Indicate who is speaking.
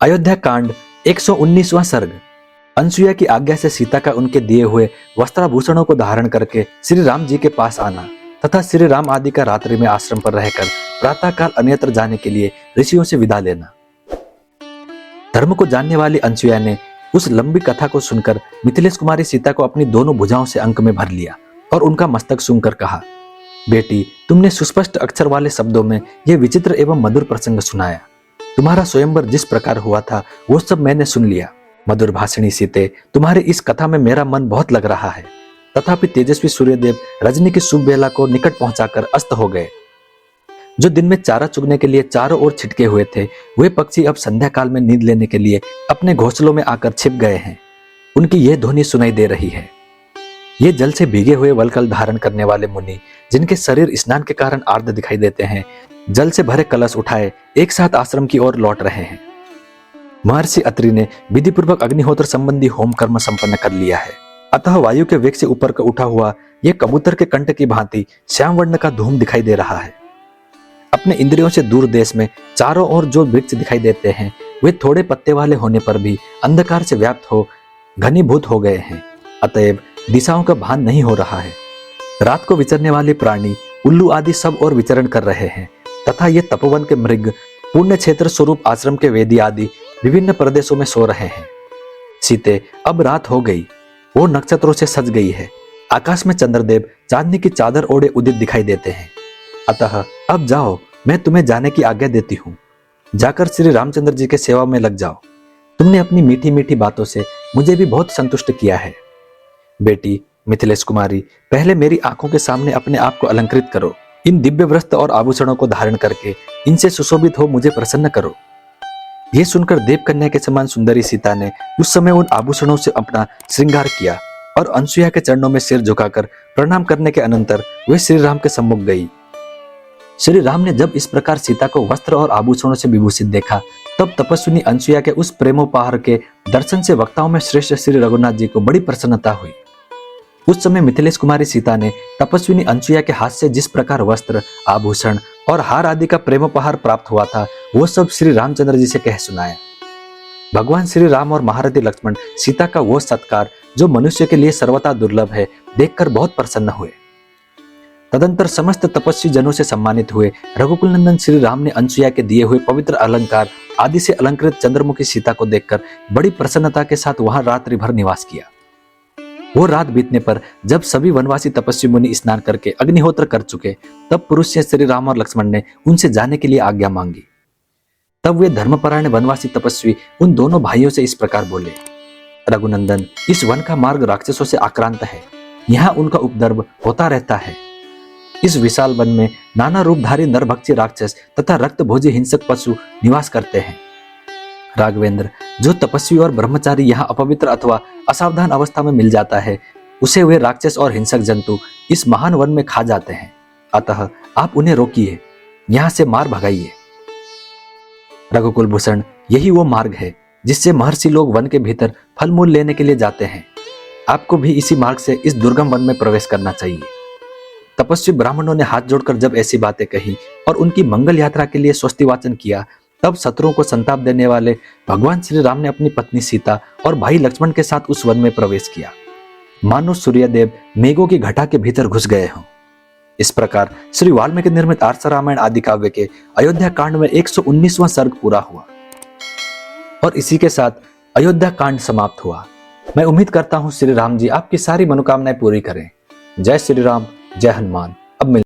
Speaker 1: अयोध्या कांड 119वां सर्ग। अनसुया की आज्ञा से सीता का उनके दिए हुए वस्त्राभूषणों को धारण करके श्री राम जी के पास आना तथा श्री राम आदि का रात्रि में आश्रम पर रहकर प्रातःकाल अन्यत्र जाने के लिए ऋषियों से विदा लेना। धर्म को जानने वाली अनसुया ने उस लंबी कथा को सुनकर मिथिलेश कुमारी सीता को अपनी दोनों भुजाओं से अंक में भर लिया और उनका मस्तक सूंघकर कहा, बेटी, तुमने सुस्पष्ट अक्षर वाले शब्दों में यह विचित्र एवं मधुर प्रसंग सुनाया। तुम्हारा स्वयंवर जिस प्रकार हुआ था वो सब मैंने सुन लिया। मधुर भाषणी सीते, तुम्हारी इस कथा में मेरा मन बहुत लग रहा है। तथापि तेजस्वी सूर्यदेव रजनी की शुभ बेला को निकट पहुंचाकर अस्त हो गए। जो दिन में चारा चुगने के लिए चारों ओर छिटके हुए थे, वे पक्षी अब संध्या काल में नींद लेने के लिए अपने घोंसलों में आकर छिप गए हैं। उनकी यह ध्वनि सुनाई दे रही है। ये जल से भीगे हुए वलकल धारण करने वाले मुनि, जिनके शरीर स्नान के कारण आर्द्र दिखाई देते हैं, जल से भरे कलश उठाए एक साथ आश्रम की ओर लौट रहे हैं। महर्षि अत्रि ने विधि पूर्वक अग्निहोत्र संबंधी होम कर्म संपन्न कर लिया है। अतः वायु के वेग से ऊपर का उठा हुआ यह कबूतर के कंठ की भांति श्याम वर्ण का धूम दिखाई दे रहा है। अपने इंद्रियों से दूर देश में चारों ओर जो वृक्ष दिखाई देते हैं, वे थोड़े पत्ते वाले होने पर भी अंधकार से व्याप्त हो घनीभूत हो गए हैं। अतएव दिशाओं का भान नहीं हो रहा है। रात को विचरने वाले प्राणी, उल्लू आदि सब और विचरण कर रहे हैं तथा ये तपोवन के मृग, पुण्य क्षेत्र स्वरूप आश्रम के वेदी आदि विभिन्न प्रदेशों में सो रहे हैं। सीते, अब रात हो गई, वो नक्षत्रों से सज गई है। आकाश में चंद्रदेव चांदनी की चादर ओढ़े उदित दिखाई देते हैं। अतः अब जाओ, मैं तुम्हें जाने की आज्ञा देती हूँ। जाकर श्री रामचंद्र जी के सेवा में लग जाओ। तुमने अपनी मीठी मीठी बातों से मुझे भी बहुत संतुष्ट किया है। बेटी मिथिलेश कुमारी, पहले मेरी आंखों के सामने अपने आप को अलंकृत करो। इन दिव्य वस्त्र और आभूषणों को धारण करके इनसे सुशोभित हो मुझे प्रसन्न करो। यह सुनकर देव कन्या के समान सुंदरी सीता ने उस समय उन आभूषणों से अपना श्रृंगार किया और अनसुया के चरणों में सिर झुकाकर प्रणाम करने के अनंतर वे श्री राम के सम्मुख गई। श्री राम ने जब इस प्रकार सीता को वस्त्र और आभूषणों से विभूषित देखा, तब तपस्विनी अनसुया के उस प्रेमोपहार के दर्शन से वक्ताओं में श्रेष्ठ श्री रघुनाथ जी को बड़ी प्रसन्नता हुई। उस समय मिथिलेश कुमारी सीता ने तपस्विनी अनसुया के हाथ से जिस प्रकार वस्त्र, आभूषण और हार आदि का प्रेमोपहार प्राप्त हुआ था, वो सब श्री रामचंद्र जी से कह सुनाया। भगवान श्री राम और महारथी लक्ष्मण सीता का वो सत्कार जो मनुष्य के लिए सर्वथा दुर्लभ है, देखकर बहुत प्रसन्न हुए। तदंतर समस्त तपस्वी जनों से सम्मानित हुए रघुकुल नंदन श्री राम ने अनसुया के दिए हुए पवित्र अलंकार आदि से अलंकृत चंद्रमुखी सीता को देखकर बड़ी प्रसन्नता के साथ वहां रात्रि भर निवास किया। वो रात बीतने पर जब सभी वनवासी तपस्वी मुनि स्नान करके अग्निहोत्र कर चुके, तब पुरुष से श्री राम और लक्ष्मण ने उनसे जाने के लिए आज्ञा मांगी। तब वे धर्मपरायण वनवासी तपस्वी उन दोनों भाइयों से इस प्रकार बोले, रघुनंदन, इस वन का मार्ग राक्षसों से आक्रांत है। यहाँ उनका उपद्रव होता रहता है। इस विशाल वन में नाना रूपधारी नरभक्षी राक्षस तथा रक्तभोजी हिंसक पशु निवास करते हैं। राघवेंद्र, जो तपस्वी और ब्रह्मचारी यहाँ अपवित्र अथवा असावधान अवस्था में मिल जाता है, उसे वे राक्षस और हिंसक जंतु इस महान वन में खा जाते हैं। अतः आप उन्हें रोकिए, यहाँ से मार भगाइए। रघुकुल भूषण, यही वो मार्ग है जिससे महर्षि लोग वन के भीतर फल मूल लेने के लिए जाते हैं। आपको भी इसी मार्ग से इस दुर्गम वन में प्रवेश करना चाहिए। तपस्वी ब्राह्मणों ने हाथ जोड़कर जब ऐसी बातें कही और उनकी मंगल यात्रा के लिए स्वस्ति वाचन किया, तब शत्रुओं को संताप देने वाले भगवान श्री राम ने अपनी पत्नी सीता और भाई लक्ष्मण के साथ उस वन में प्रवेश किया, मानो सूर्यदेव मेघों की घटा के भीतर घुस गए हों। इस प्रकार श्री वाल्मीकि निर्मित आर्ष रामायण आदि काव्य के अयोध्या कांड में 119वां सर्ग पूरा हुआ और इसी के साथ अयोध्या कांड समाप्त हुआ। मैं उम्मीद करता हूं श्री राम जी आपकी सारी मनोकामनाएं पूरी करें। जय श्री राम, जय हनुमान।